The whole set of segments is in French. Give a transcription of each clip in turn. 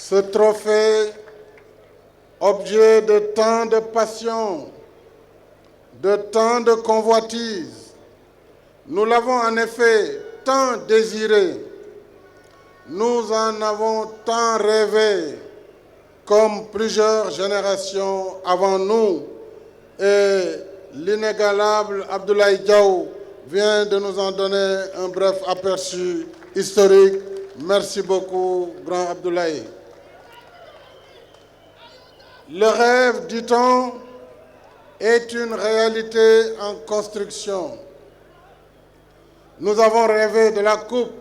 Ce trophée, objet de tant de passion, de tant de convoitises, nous l'avons en effet tant désiré, nous en avons tant rêvé, comme plusieurs générations avant nous, et l'inégalable Abdoulaye Diaw vient de nous en donner un bref aperçu historique. Merci beaucoup, grand Abdoulaye. Le rêve, dit-on, est une réalité en construction. Nous avons rêvé de la coupe.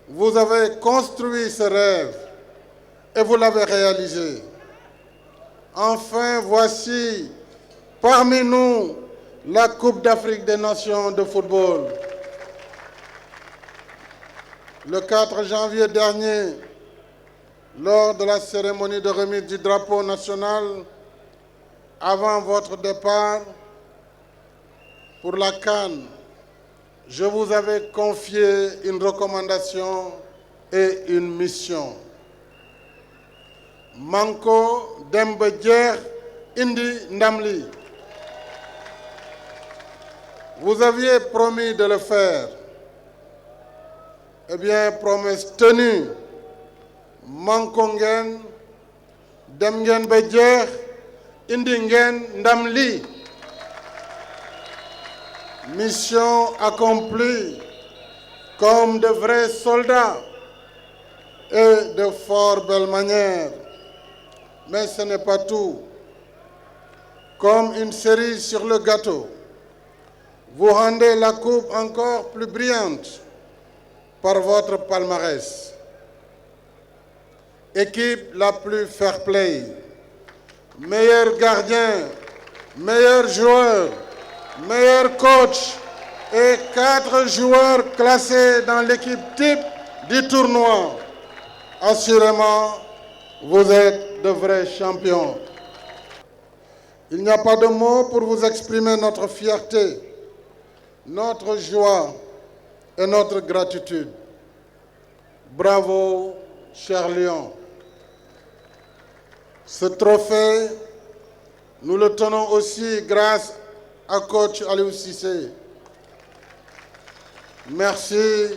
Vous avez construit ce rêve et vous l'avez réalisé. Enfin, voici parmi nous la Coupe d'Afrique des Nations de football. Le 4 janvier dernier, lors de la cérémonie de remise du drapeau national, avant votre départ pour la CAN, je vous avais confié une recommandation et une mission. Manko Demba Jeex indi ndamli. Vous aviez promis de le faire. Eh bien, promesse tenue. Manko ngeen, dem ngeen ba jeex, indi ngeen ndam li. Mission accomplie comme de vrais soldats et de fort belle manière. Mais ce n'est pas tout. Comme une cerise sur le gâteau, vous rendez la coupe encore plus brillante par votre palmarès. Équipe la plus fair-play, meilleur gardien, meilleur joueur, meilleur coach et 4 joueurs classés dans l'équipe type du tournoi. Assurément, vous êtes de vrais champions. Il n'y a pas de mots pour vous exprimer notre fierté, notre joie et notre gratitude. Bravo, cher Lion. Ce trophée, nous le tenons aussi grâce à coach Aliou Cissé. Merci,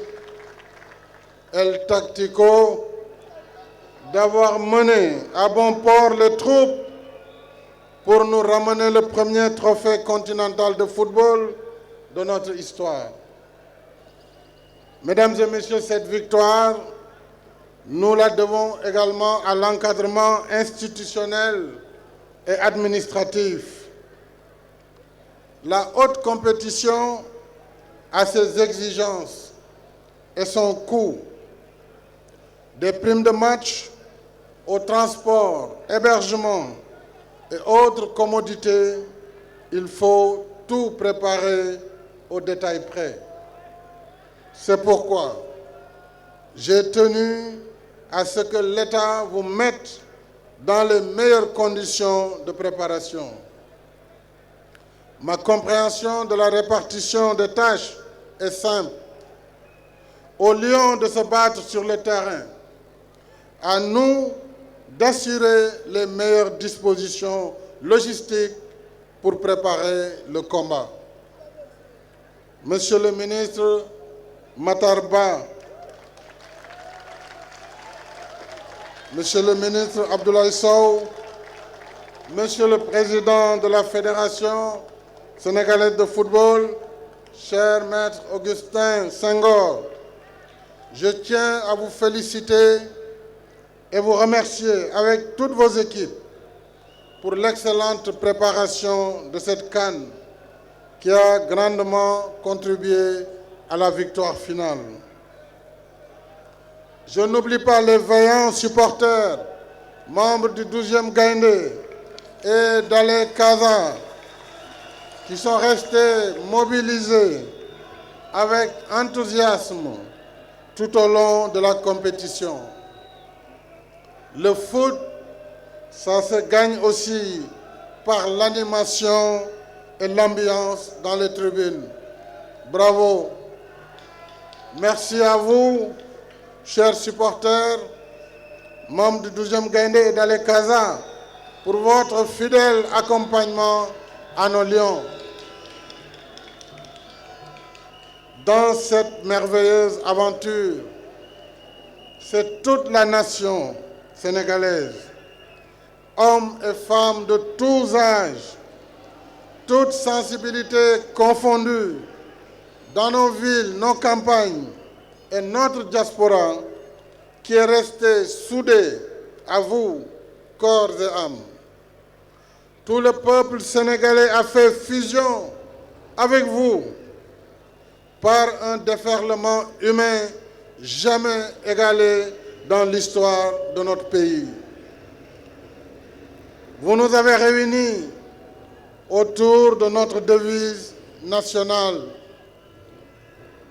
El Tactico, d'avoir mené à bon port les troupes pour nous ramener le premier trophée continental de football de notre histoire. Mesdames et messieurs, cette victoire, nous la devons également à l'encadrement institutionnel et administratif. La haute compétition a ses exigences et son coût. Des primes de match au transport, hébergement et autres commodités, il faut tout préparer au détail près. C'est pourquoi j'ai tenu à ce que l'État vous mette dans les meilleures conditions de préparation. Ma compréhension de la répartition des tâches est simple. Au lieu de se battre sur le terrain, à nous d'assurer les meilleures dispositions logistiques pour préparer le combat. Monsieur le ministre Matar Ba, Monsieur le ministre Abdoulaye Sow, Monsieur le président de la Fédération sénégalaise de football, cher maître Augustin Senghor, je tiens à vous féliciter et vous remercier avec toutes vos équipes pour l'excellente préparation de cette CAN qui a grandement contribué à la victoire finale. Je n'oublie pas les vaillants supporters, membres du 12e Gaïndé et d'Alé Kaza, qui sont restés mobilisés avec enthousiasme tout au long de la compétition. Le foot, ça se gagne aussi par l'animation et l'ambiance dans les tribunes. Bravo. Merci à vous, chers supporters. membres du 12e Gaïndé et d'Alé Casa, pour votre fidèle accompagnement à nos Lions. Dans cette merveilleuse aventure, c'est toute la nation sénégalaise, hommes et femmes de tous âges, toutes sensibilités confondues, dans nos villes, nos campagnes et notre diaspora, qui est restée soudée à vous, corps et âme. Tout le peuple sénégalais a fait fusion avec vous par un déferlement humain jamais égalé dans l'histoire de notre pays. Vous nous avez réunis autour de notre devise nationale.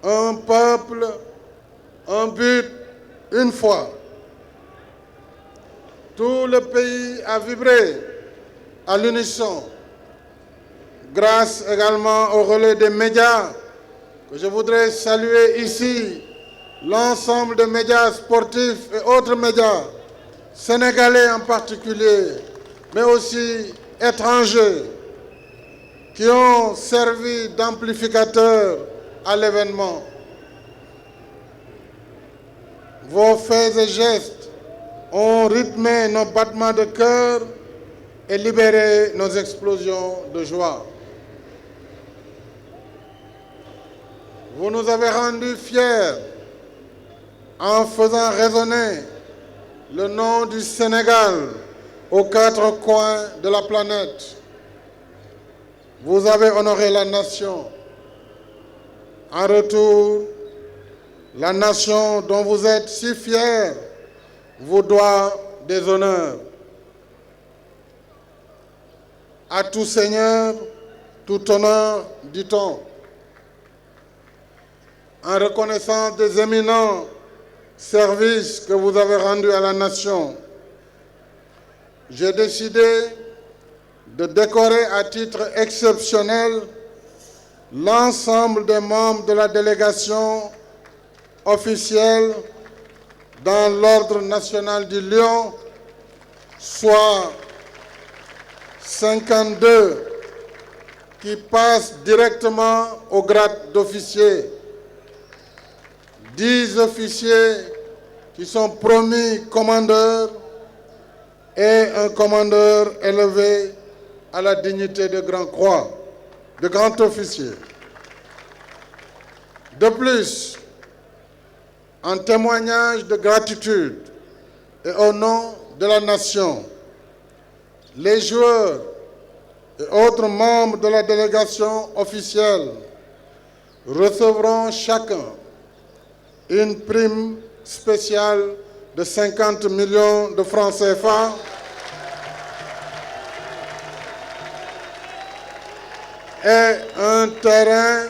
Un peuple, un but, une foi. Tout le pays a vibré à l'unisson, grâce également au relais des médias, que je voudrais saluer ici, l'ensemble des médias sportifs et autres médias, sénégalais en particulier, mais aussi étrangers, qui ont servi d'amplificateurs à l'événement. Vos faits et gestes ont rythmé nos battements de cœur et libéré nos explosions de joie. Vous nous avez rendus fiers en faisant résonner le nom du Sénégal aux quatre coins de la planète. Vous avez honoré la nation. En retour, la nation dont vous êtes si fiers vous doit des honneurs. À tout seigneur, tout honneur, dit-on. En reconnaissance des éminents services que vous avez rendus à la nation, j'ai décidé de décorer à titre exceptionnel l'ensemble des membres de la délégation officielle dans l'Ordre national du Lion, soit 52 qui passent directement au grade d'officier, 10 officiers qui sont promis commandeurs et un commandeur élevé à la dignité de Grand Croix, de grand officier. De plus, en témoignage de gratitude et au nom de la nation, les joueurs et autres membres de la délégation officielle recevront chacun une prime spéciale de 50 millions de francs CFA et un terrain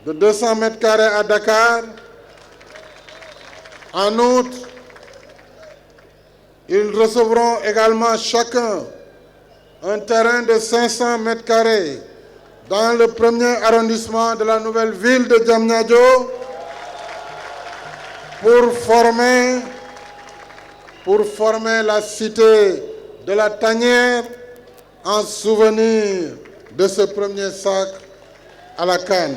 de 200 mètres carrés à Dakar. En outre, ils recevront également chacun un terrain de 500 mètres carrés dans le premier arrondissement de la nouvelle ville de Diamniadio pour former la cité de la Tanière en souvenir de ce premier sacre à la CAN.